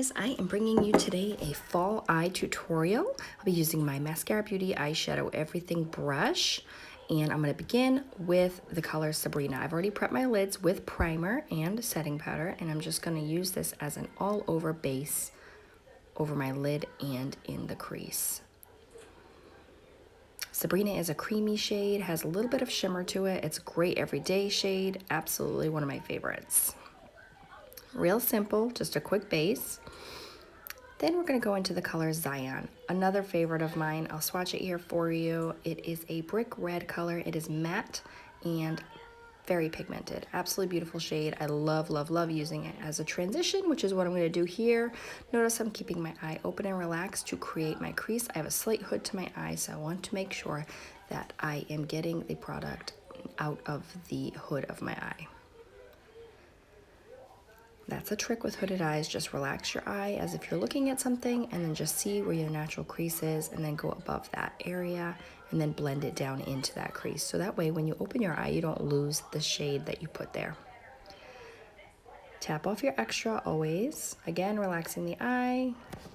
guys, I am bringing you today a fall eye tutorial. I'll be using my Maskcara Beauty eyeshadow everything brush, and I'm going to begin with the color Sabrina. I've already prepped my lids with primer and setting powder, and I'm just going to use this as an all-over base over my lid and in the crease. Sabrina is a creamy shade, has a little bit of shimmer to it. It's a great everyday shade, absolutely one of my favorites. Real simple, just a quick base. Then we're going to go into the color Zion, another favorite of mine. I'll swatch it here for you. It is a brick red color. It is matte and very pigmented. Absolutely beautiful shade. I love, love, love using it as a transition, which is what I'm going to do here. Notice I'm keeping my eye open and relaxed to create my crease. I have a slight hood to my eye, so I want to make sure that I am getting the product out of the hood of my eye. That's a trick with hooded eyes. Just relax your eye as if you're looking at something, and then just see where your natural crease is, and then go above that area and then blend it down into that crease. So that way when you open your eye, you don't lose the shade that you put there. Tap off your extra always. Again, relaxing the eye,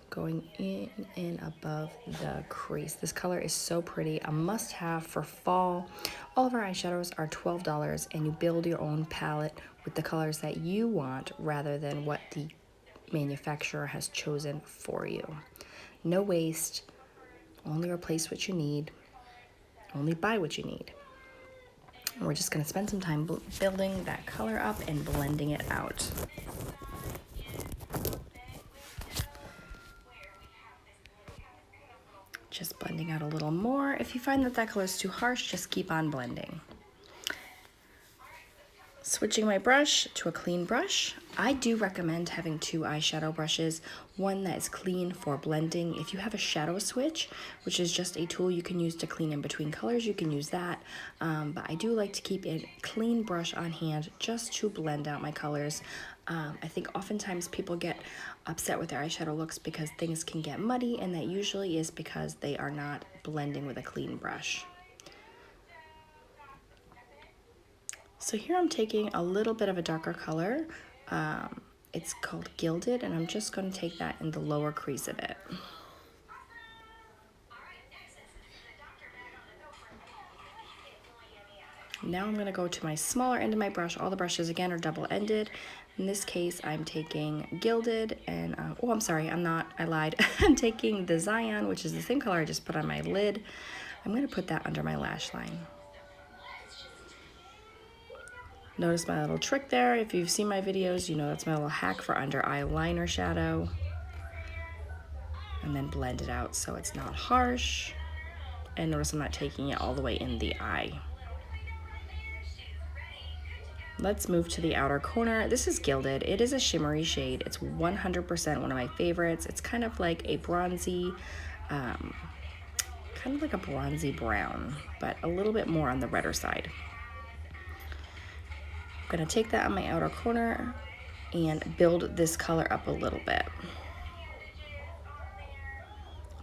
going in and above the crease. This color is so pretty, a must-have for fall. All of our eyeshadows are $12, and you build your own palette with the colors that you want rather than what the manufacturer has chosen for you. No waste, only replace what you need, only buy what you need. And we're just going to spend some time building that color up and blending it out. Just blending out a little more. If you find that that color is too harsh, just keep on blending. Switching my brush to a clean brush. I do recommend having two eyeshadow brushes, one that is clean for blending. If you have a shadow switch, which is just a tool you can use to clean in between colors, you can use that. But I do like to keep a clean brush on hand just to blend out my colors. I think oftentimes people get upset with their eyeshadow looks because things can get muddy, and that usually is because they are not blending with a clean brush. So here I'm taking a little bit of a darker color. It's called Gilded, and I'm just going to take that in the lower crease of it. Now I'm going to go to my smaller end of my brush. All the brushes again are double-ended. In this case, I'm taking Gilded and, oh, I'm sorry, I'm not, I lied. I'm taking the Zion, which is the same color I just put on my lid. I'm going to put that under my lash line. Notice my little trick there. If you've seen my videos, you know that's my little hack for under eyeliner shadow. And then blend it out so it's not harsh. And notice I'm not taking it all the way in the eye. Let's move to the outer corner. This is Gilded. It is a shimmery shade. It's 100% one of my favorites. It's kind of like a bronzy, brown, but a little bit more on the redder side. I'm going to take that on my outer corner and build this color up a little bit.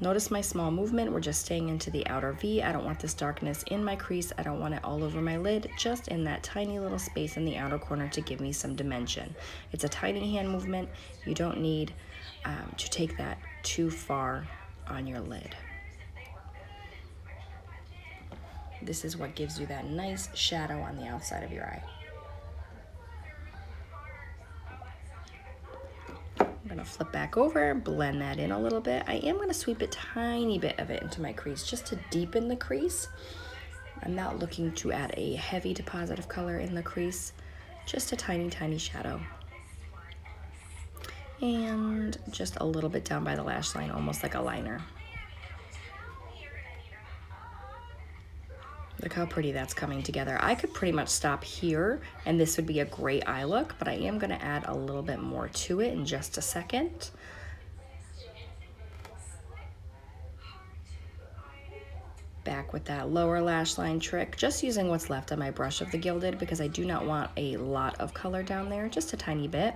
Notice my small movement. We're just staying into the outer V. I don't want this darkness in my crease. I don't want it all over my lid, just in that tiny little space in the outer corner to give me some dimension. It's a tiny hand movement. You don't need to take that too far on your lid. This is what gives you that nice shadow on the outside of your eye. I'm going to flip back over, blend that in a little bit. I am going to sweep a tiny bit of it into my crease just to deepen the crease. I'm not looking to add a heavy deposit of color in the crease, just a tiny, tiny shadow. And just a little bit down by the lash line, almost like a liner. Look how pretty that's coming together. I could pretty much stop here and this would be a great eye look, but I am going to add a little bit more to it in just a second. Back with that lower lash line trick, just using what's left on my brush of the Gilded because I do not want a lot of color down there, just a tiny bit.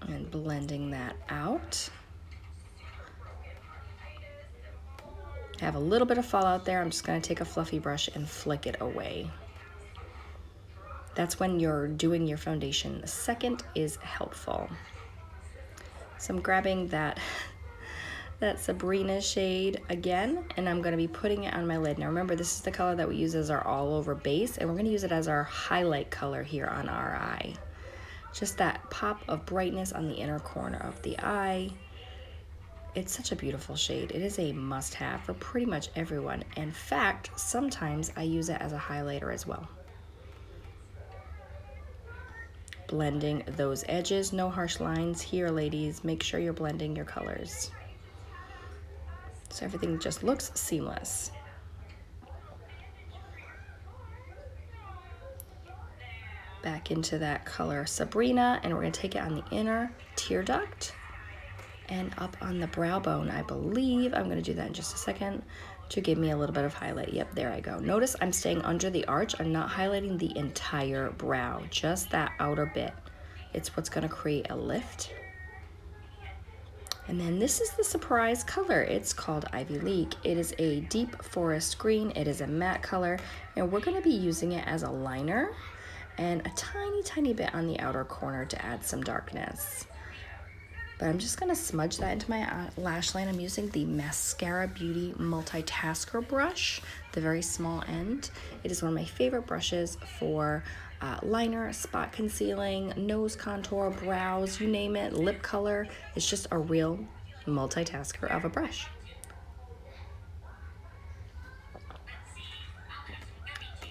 And blending that out. I have a little bit of fallout there. I'm just going to take a fluffy brush and flick it away. That's when you're doing your foundation. The second is helpful. So I'm grabbing that Sabrina shade again, and I'm gonna be putting it on my lid. Now remember, this is the color that we use as our all over base, and we're gonna use it as our highlight color here on our eye. Just that pop of brightness on the inner corner of the eye. It's such a beautiful shade. It is a must-have for pretty much everyone. In fact, sometimes I use it as a highlighter as well. Blending those edges, no harsh lines here, ladies. Make sure you're blending your colors so everything just looks seamless. Back into that color Sabrina, and we're gonna take it on the inner tear duct and up on the brow bone, I believe. I'm gonna do that in just a second to give me a little bit of highlight. Yep, there I go. Notice I'm staying under the arch. I'm not highlighting the entire brow, just that outer bit. It's what's gonna create a lift. And then this is the surprise color. It's called Ivy League. It is a deep forest green. It is a matte color, and we're gonna be using it as a liner and a tiny, tiny bit on the outer corner to add some darkness. But I'm just gonna smudge that into my lash line. I'm using the Maskcara Beauty multitasker brush, the very small end. It is one of my favorite brushes for liner, spot concealing, nose contour, brows, you name it, lip color. It's just a real multitasker of a brush.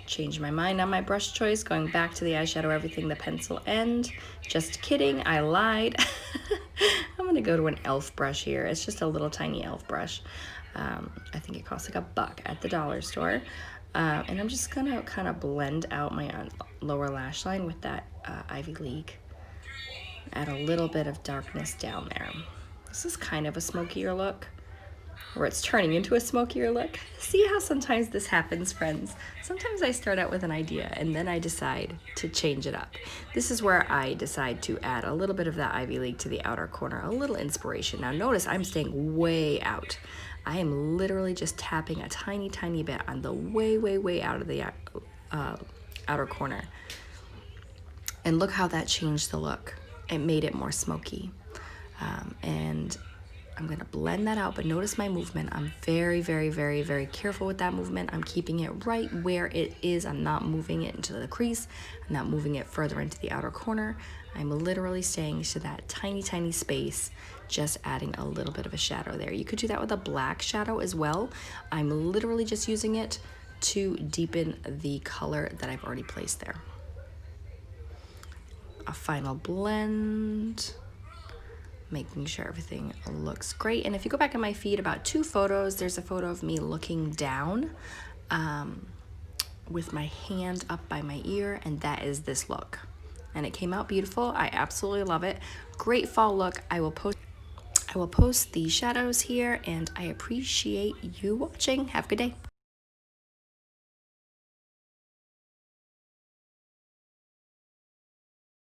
Changed my mind on my brush choice, going back to the eyeshadow everything, the pencil end. Just kidding, I lied. I'm gonna go to an e.l.f. brush here. It's just a little tiny e.l.f. brush. I think it costs like $1 at the dollar store. And I'm just gonna kind of blend out my lower lash line with that Ivy League. Add a little bit of darkness down there. This is kind of a smokier look, or it's turning into a smokier look. See how sometimes this happens, friends? Sometimes I start out with an idea and then I decide to change it up. This is where I decide to add a little bit of that Ivy League to the outer corner, a little inspiration. Now notice I'm staying way out. I am literally just tapping a tiny, tiny bit on the way, way, way out of the outer corner. And look how that changed the look. It made it more smoky. And I'm gonna blend that out, but notice my movement. I'm very, very, very, very careful with that movement. I'm keeping it right where it is. I'm not moving it into the crease. I'm not moving it further into the outer corner. I'm literally staying to that tiny, tiny space, just adding a little bit of a shadow there. You could do that with a black shadow as well. I'm literally just using it to deepen the color that I've already placed there. A final blend, making sure everything looks great. And if you go back in my feed, about 2 photos, there's a photo of me looking down with my hand up by my ear, and that is this look. And it came out beautiful. I absolutely love it. Great fall look. I will post the shadows here, and I appreciate you watching. Have a good day.